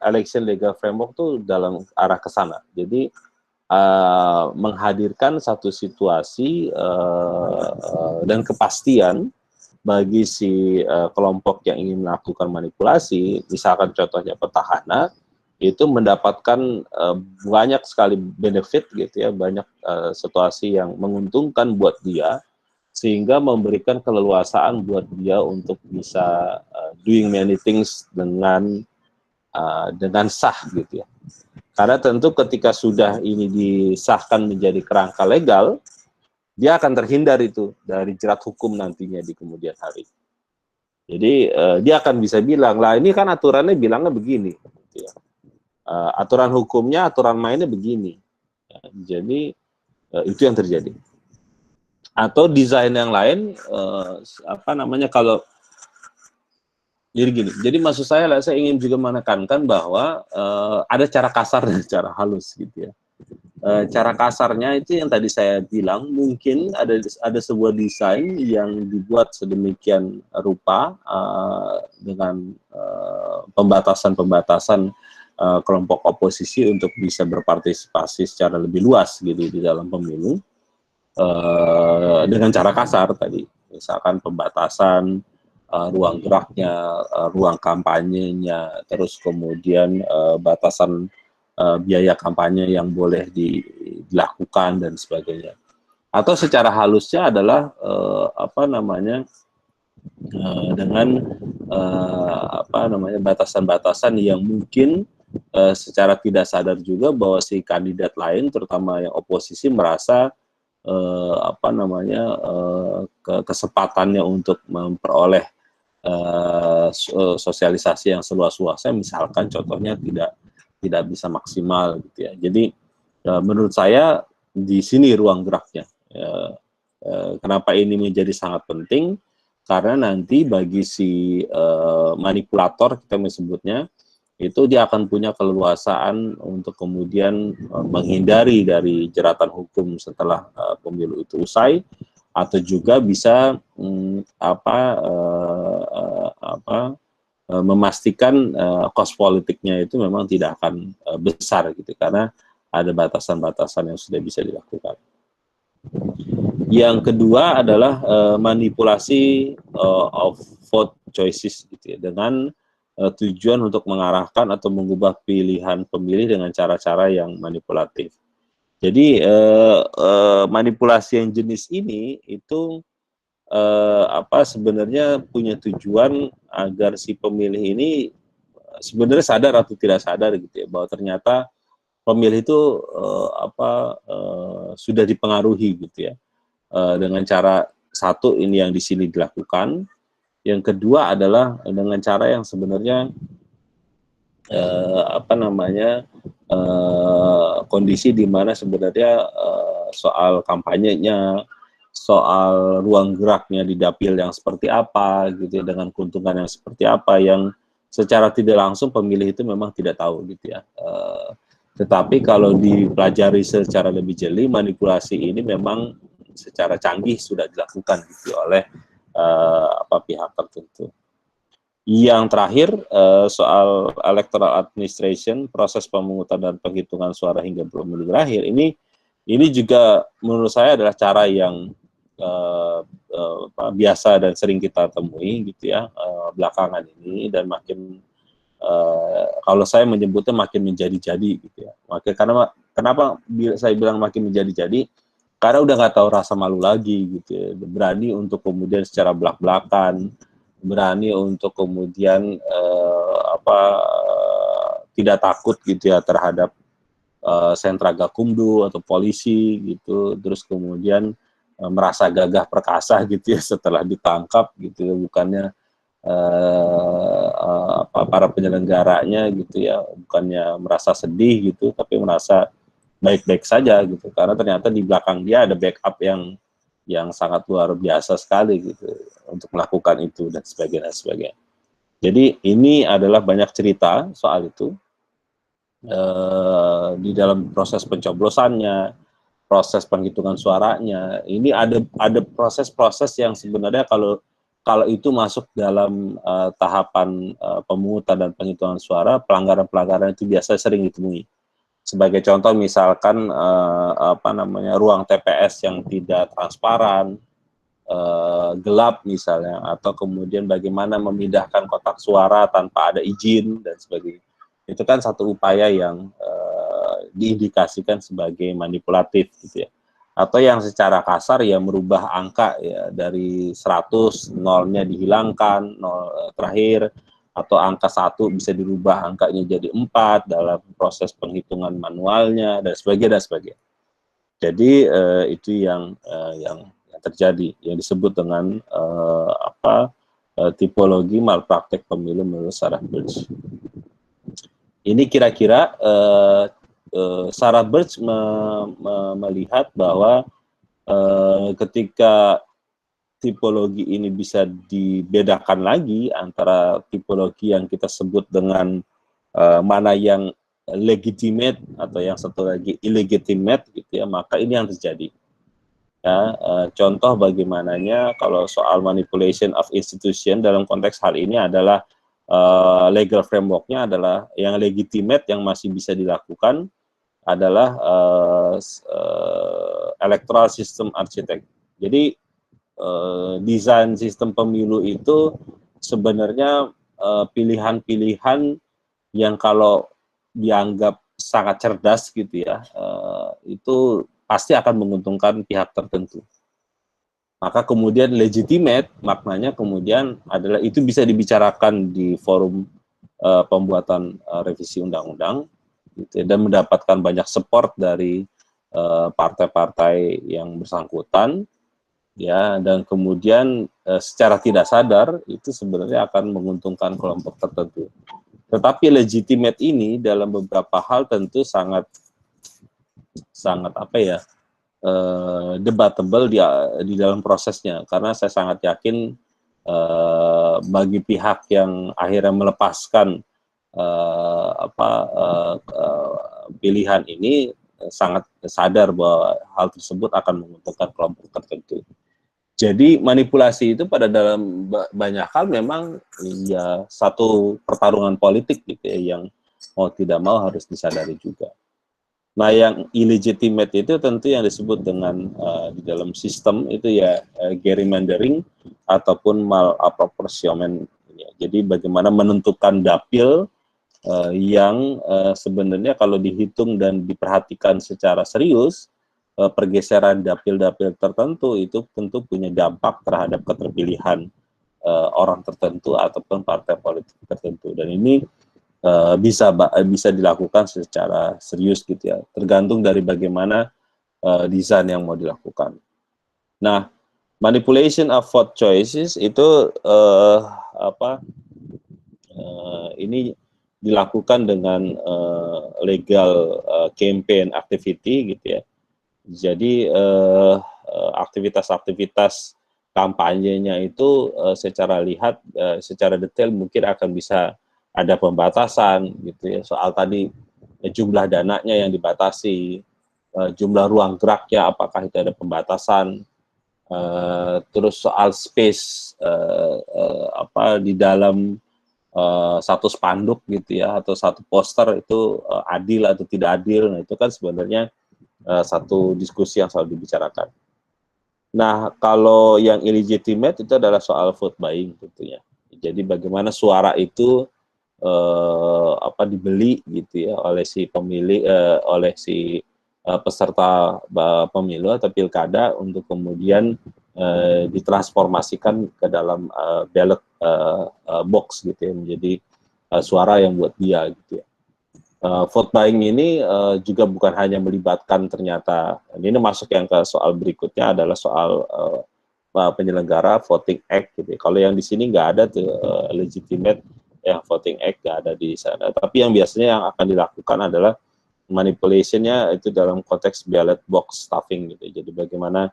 election legal framework itu dalam arah ke sana. Jadi menghadirkan satu situasi dan kepastian bagi si kelompok yang ingin melakukan manipulasi, misalkan contohnya petahana, itu mendapatkan banyak sekali benefit gitu ya, banyak situasi yang menguntungkan buat dia, sehingga memberikan keleluasaan buat dia untuk bisa doing many things dengan sah gitu ya. Karena tentu ketika sudah ini disahkan menjadi kerangka legal, dia akan terhindar itu dari jerat hukum nantinya di kemudian hari. Jadi dia akan bisa bilang, lah ini kan aturannya bilangnya begini, gitu ya. Aturan hukumnya, aturan mainnya begini. Ya, jadi itu yang terjadi. Atau desain yang lain, kalau jadi gini. Jadi maksud saya ingin juga menekankan bahwa ada cara kasar dan cara halus gitu ya. Cara kasarnya itu yang tadi saya bilang, mungkin ada sebuah desain yang dibuat sedemikian rupa dengan pembatasan kelompok oposisi untuk bisa berpartisipasi secara lebih luas gitu di dalam pemilu. Dengan cara kasar tadi, misalkan pembatasan ruang geraknya, ruang kampanyenya, terus kemudian batasan biaya kampanye yang boleh dilakukan dan sebagainya. Atau secara halusnya adalah apa namanya, dengan apa namanya, batasan-batasan yang mungkin secara tidak sadar juga bahwa si kandidat lain, terutama yang oposisi, merasa apa namanya, kesempatannya untuk memperoleh sosialisasi yang seluas-luasnya, misalkan contohnya tidak bisa maksimal gitu ya. Jadi menurut saya di sini ruang geraknya. Kenapa ini menjadi sangat penting? Karena nanti bagi si manipulator, kita menyebutnya, itu dia akan punya keleluasaan untuk kemudian menghindari dari jeratan hukum setelah pemilu itu usai, atau juga bisa memastikan kos politiknya itu memang tidak akan besar gitu, karena ada batasan-batasan yang sudah bisa dilakukan. Yang kedua adalah manipulasi of vote choices gitu ya, dengan tujuan untuk mengarahkan atau mengubah pilihan pemilih dengan cara-cara yang manipulatif. Jadi manipulasi yang jenis ini itu apa sebenarnya punya tujuan agar si pemilih ini sebenarnya sadar atau tidak sadar gitu ya, bahwa ternyata pemilih itu sudah dipengaruhi gitu ya, dengan cara satu ini yang di sini dilakukan, yang kedua adalah dengan cara yang sebenarnya apa namanya, kondisi di mana sebenarnya soal kampanyenya, soal ruang geraknya di dapil yang seperti apa gitu ya, dengan keuntungan yang seperti apa, yang secara tidak langsung pemilih itu memang tidak tahu gitu ya. Tetapi kalau dipelajari secara lebih jeli, manipulasi ini memang secara canggih sudah dilakukan gitu oleh pihak tertentu. Yang terakhir, soal electoral administration, proses pemungutan dan penghitungan suara hingga pemilu berakhir, ini juga menurut saya adalah cara yang biasa dan sering kita temui gitu ya belakangan ini, dan makin kalau saya menyebutnya makin menjadi-jadi gitu ya. Karena kenapa saya bilang makin menjadi-jadi? Karena udah nggak tahu rasa malu lagi gitu ya. Berani untuk kemudian secara belak-belakan, berani untuk kemudian tidak takut gitu ya terhadap sentra Gakumdu atau polisi gitu, terus kemudian merasa gagah perkasa gitu ya setelah ditangkap gitu ya, bukannya para penyelenggaranya gitu ya, bukannya merasa sedih gitu, tapi merasa baik-baik saja gitu, karena ternyata di belakang dia ada backup yang sangat luar biasa sekali gitu untuk melakukan itu dan sebagainya. Jadi ini adalah banyak cerita soal itu di dalam proses pencoblosannya, proses penghitungan suaranya. Ini ada proses-proses yang sebenarnya kalau itu masuk dalam tahapan pemungutan dan penghitungan suara, pelanggaran-pelanggaran itu biasa sering ditemui. Sebagai contoh misalkan ruang TPS yang tidak transparan, gelap misalnya, atau kemudian bagaimana memindahkan kotak suara tanpa ada izin dan sebagainya. Itu kan satu upaya yang diindikasikan sebagai manipulatif gitu ya. Atau yang secara kasar ya merubah angka ya, dari 100, nolnya dihilangkan, nol terakhir, atau angka 1 bisa dirubah angkanya jadi 4 dalam proses penghitungan manualnya dan sebagainya. Jadi itu yang terjadi, yang disebut dengan tipologi malpraktek pemilu menurut Sarah Birch. Ini kira-kira Sarah Birch melihat bahwa ketika tipologi ini bisa dibedakan lagi antara tipologi yang kita sebut dengan mana yang legitimate atau yang satu lagi illegitimate gitu ya, maka ini yang terjadi. Ya, contoh bagaimananya kalau soal manipulation of institution dalam konteks hal ini adalah legal framework-nya adalah yang legitimate, yang masih bisa dilakukan adalah electoral system architect. Jadi desain sistem pemilu itu sebenarnya pilihan-pilihan yang kalau dianggap sangat cerdas gitu ya, itu pasti akan menguntungkan pihak tertentu. Maka kemudian legitimate maknanya kemudian adalah itu bisa dibicarakan di forum pembuatan revisi undang-undang gitu, dan mendapatkan banyak support dari partai-partai yang bersangkutan, ya, dan kemudian secara tidak sadar itu sebenarnya akan menguntungkan kelompok tertentu. Tetapi legitimate ini dalam beberapa hal tentu sangat apa ya, debatable di dalam prosesnya, karena saya sangat yakin bagi pihak yang akhirnya melepaskan pilihan ini sangat sadar bahwa hal tersebut akan menguntungkan kelompok tertentu. Jadi manipulasi itu pada dalam banyak hal memang ya satu pertarungan politik gitu ya, yang mau tidak mau harus disadari juga. Nah, yang illegitimate itu tentu yang disebut dengan di dalam sistem itu ya gerrymandering ataupun malappropriation. Ya. Jadi bagaimana menentukan dapil yang sebenarnya kalau dihitung dan diperhatikan secara serius, pergeseran dapil-dapil tertentu itu tentu punya dampak terhadap keterpilihan orang tertentu ataupun partai politik tertentu. Dan ini bisa dilakukan secara serius gitu ya, tergantung dari bagaimana desain yang mau dilakukan. Nah, manipulation of vote choices itu ini dilakukan dengan legal campaign activity gitu ya. Jadi aktivitas-aktivitas kampanyenya itu secara detail mungkin akan bisa ada pembatasan gitu ya, soal tadi jumlah dananya yang dibatasi, jumlah ruang geraknya apakah itu ada pembatasan, terus soal space di dalam satu spanduk gitu ya, atau satu poster itu adil atau tidak adil. Nah, itu kan sebenarnya satu diskusi yang selalu dibicarakan. Nah, kalau yang illegitimate itu adalah soal vote buying tentunya. Jadi bagaimana suara itu dibeli gitu ya oleh si pemilih, oleh si peserta pemilu atau pilkada untuk kemudian ditransformasikan ke dalam ballot box gitu ya, menjadi suara yang buat dia gitu ya. Vote buying ini juga bukan hanya melibatkan ternyata, ini masuk yang ke soal berikutnya adalah soal penyelenggara voting act gitu. Kalau yang di sini nggak ada tuh legitimate yang voting act, nggak ada di sana. Tapi yang biasanya yang akan dilakukan adalah manipulationnya itu dalam konteks ballot box stuffing gitu. Jadi bagaimana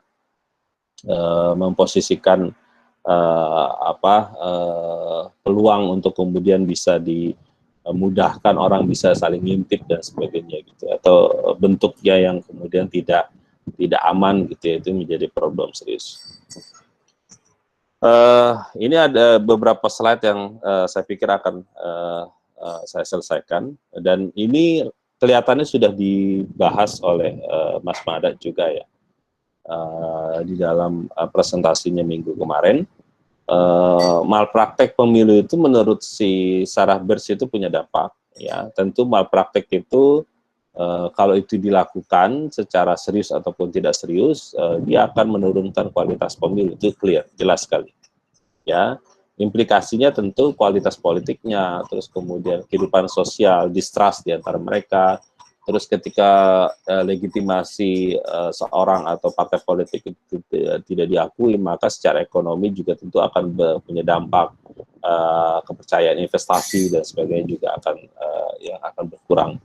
memposisikan peluang untuk kemudian bisa dimudahkan orang bisa saling ngintip dan sebagainya gitu, atau bentuknya yang kemudian tidak aman gitu ya, itu menjadi problem serius. Ini ada beberapa slide yang saya pikir akan saya selesaikan, dan ini kelihatannya sudah dibahas oleh Mas Mada juga ya di dalam presentasinya minggu kemarin. Malpraktek pemilu itu menurut si Sarah Bers itu punya dampak ya. Tentu malpraktek itu kalau itu dilakukan secara serius ataupun tidak serius, dia akan menurunkan kualitas pemilu, itu clear, jelas sekali. Ya, implikasinya tentu kualitas politiknya, terus kemudian kehidupan sosial, distrust di antara mereka, terus ketika legitimasi seorang atau partai politik itu tidak diakui, maka secara ekonomi juga tentu akan punya dampak, kepercayaan investasi dan sebagainya juga akan berkurang.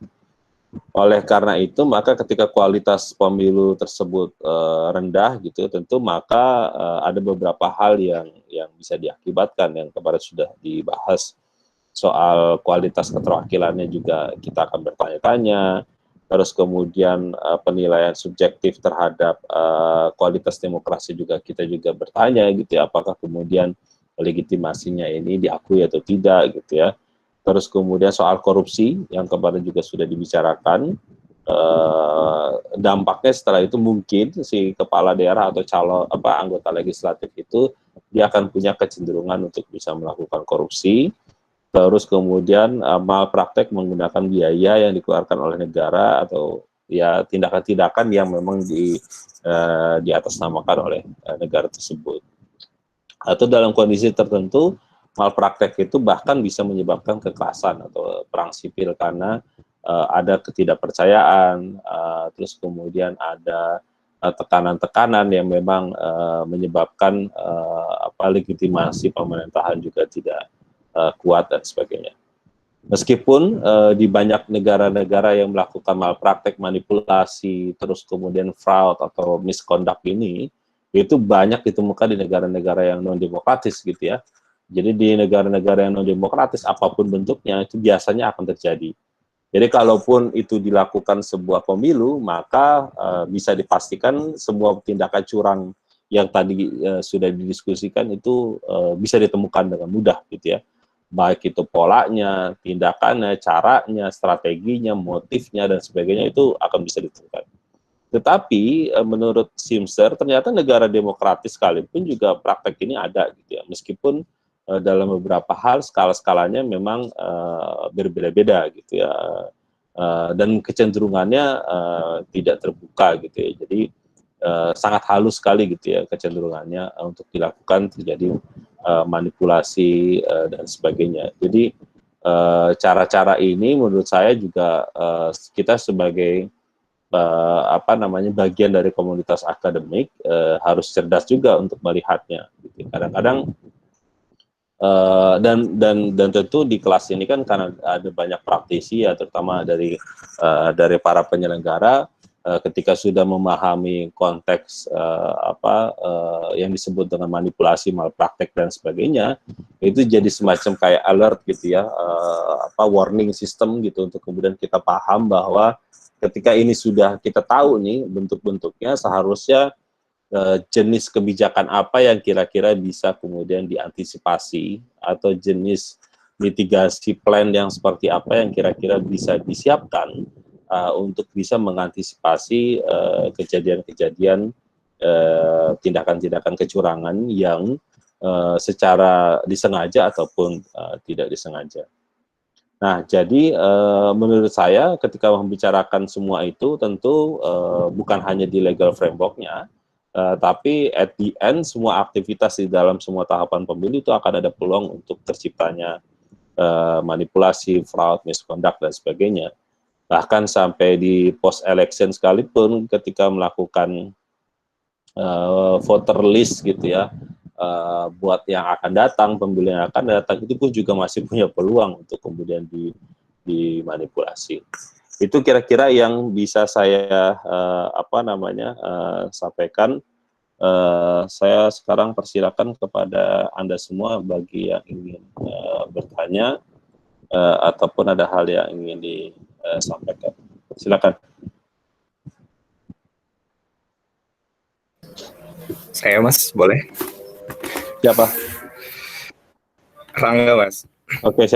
Oleh karena itu, maka ketika kualitas pemilu tersebut rendah gitu, tentu maka ada beberapa hal yang bisa diakibatkan, yang kemarin sudah dibahas. Soal kualitas keterwakilannya juga kita akan bertanya-tanya, terus kemudian penilaian subjektif terhadap kualitas demokrasi juga kita juga bertanya gitu ya, apakah kemudian legitimasinya ini diakui atau tidak gitu ya. Terus kemudian soal korupsi yang kemarin juga sudah dibicarakan, dampaknya setelah itu mungkin si kepala daerah atau calon anggota legislatif itu dia akan punya kecenderungan untuk bisa melakukan korupsi. Terus kemudian malpraktek menggunakan biaya yang dikeluarkan oleh negara atau ya tindakan-tindakan yang memang diatasnamakan oleh negara tersebut. Atau dalam kondisi tertentu malpraktek itu bahkan bisa menyebabkan kekerasan atau perang sipil karena ada ketidakpercayaan, terus kemudian ada tekanan-tekanan yang memang menyebabkan legitimasi pemerintahan juga tidak kuat dan sebagainya. Meskipun di banyak negara-negara yang melakukan malpraktek, manipulasi, terus kemudian fraud atau misconduct ini, itu banyak ditemukan di negara-negara yang non-demokratis gitu ya. Jadi di negara-negara yang non-demokratis, apapun bentuknya, itu biasanya akan terjadi. Jadi kalaupun itu dilakukan sebuah pemilu, maka bisa dipastikan semua tindakan curang yang tadi sudah didiskusikan itu bisa ditemukan dengan mudah gitu ya. Baik itu polanya, tindakannya, caranya, strateginya, motifnya, dan sebagainya itu akan bisa ditemukan. Tetapi menurut Simser, ternyata negara demokratis sekalipun juga praktek ini ada gitu ya, meskipun dalam beberapa hal skala-skalanya memang berbeda-beda gitu ya, dan kecenderungannya tidak terbuka gitu ya. Jadi sangat halus sekali gitu ya kecenderungannya untuk dilakukan terjadi manipulasi dan sebagainya. Jadi cara-cara ini menurut saya juga kita sebagai bagian dari komunitas akademik harus cerdas juga untuk melihatnya. Gitu. Kadang-kadang dan tentu di kelas ini kan karena ada banyak praktisi ya, terutama dari para penyelenggara. Ketika sudah memahami konteks yang disebut dengan manipulasi, malpraktek dan sebagainya, itu jadi semacam kayak alert gitu ya, warning system gitu untuk kemudian kita paham bahwa ketika ini sudah kita tahu nih bentuk-bentuknya, seharusnya jenis kebijakan apa yang kira-kira bisa kemudian diantisipasi atau jenis mitigasi plan yang seperti apa yang kira-kira bisa disiapkan untuk bisa mengantisipasi kejadian-kejadian tindakan-tindakan kecurangan yang secara disengaja ataupun tidak disengaja. Nah, jadi menurut saya ketika membicarakan semua itu tentu bukan hanya di legal framework-nya, tapi at the end semua aktivitas di dalam semua tahapan pemilu itu akan ada peluang untuk terciptanya manipulasi, fraud, misconduct dan sebagainya. Bahkan sampai di post election sekalipun ketika melakukan voter list gitu ya, buat yang akan datang, pemilih yang akan datang, itu pun juga masih punya peluang untuk kemudian dimanipulasi. Itu kira-kira yang bisa saya sampaikan. Saya sekarang persilakan kepada Anda semua bagi yang ingin bertanya ataupun ada hal yang ingin disampaikan. Silakan. Saya Mas, boleh? Siapa? Rangga Mas. Oke, silakan.